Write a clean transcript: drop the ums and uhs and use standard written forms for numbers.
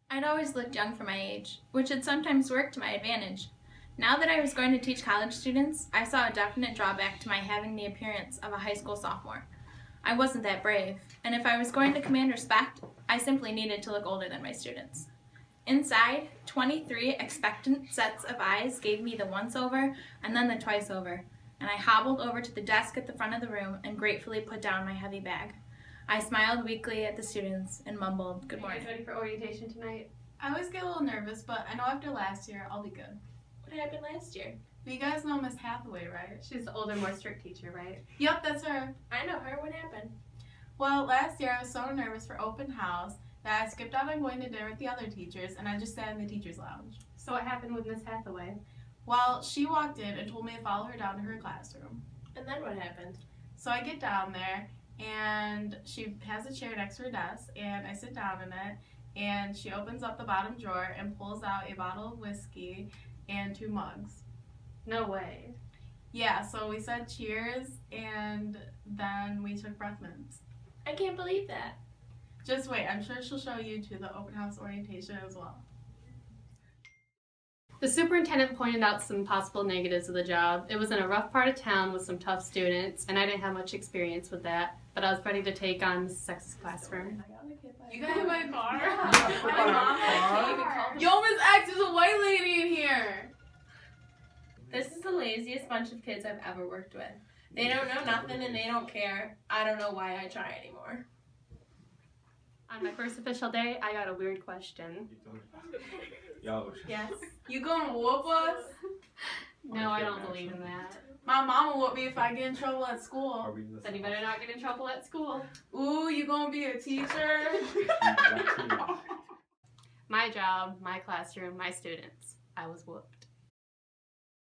I'd always looked young for my age, which had sometimes worked to my advantage. Now that I was going to teach college students, I saw a definite drawback to my having the appearance of a high school sophomore. I wasn't that brave, and if I was going to command respect, I simply needed to look older than my students. Inside, 23 expectant sets of eyes gave me the once over and then the twice over, and I hobbled over to the desk at the front of the room and gratefully put down my heavy bag. I smiled weakly at the students and mumbled, "Good morning." Are you guys ready for orientation tonight? I always get a little nervous, but I know after last year I'll be good. What happened last year? You guys know Miss Hathaway, right? She's the older, more strict teacher, right? Yep, that's her. I know her. What happened? Well, last year I was so nervous for open house that I skipped out on going to dinner with the other teachers and I just sat in the teacher's lounge. So what happened with Miss Hathaway? Well, she walked in and told me to follow her down to her classroom. And then what happened? So I get down there and she has a chair next to her desk and I sit down in it and she opens up the bottom drawer and pulls out a bottle of whiskey and 2 mugs. No way. Yeah, so we said cheers and then we took breath mints. I can't believe that. Just wait, I'm sure she'll show you to the open house orientation as well. The superintendent pointed out some possible negatives of the job. It was in a rough part of town with some tough students, and I didn't have much experience with that, but I was ready to take on Mrs. X's classroom. You got hit by a car? My mom actually even called me. Yo, Miss X, there's a white lady in here! This is the laziest bunch of kids I've ever worked with. They don't know nothing and they don't care. I don't know why I try anymore. On my first official day, I got a weird question. Yo. Yes. You gonna whoop us? No, I don't believe in that. My mom will whoop me if I get in trouble at Are school. we in the Then you better not get in trouble at school. Ooh, you gonna be a teacher? My job, my classroom, my students. I was whooped.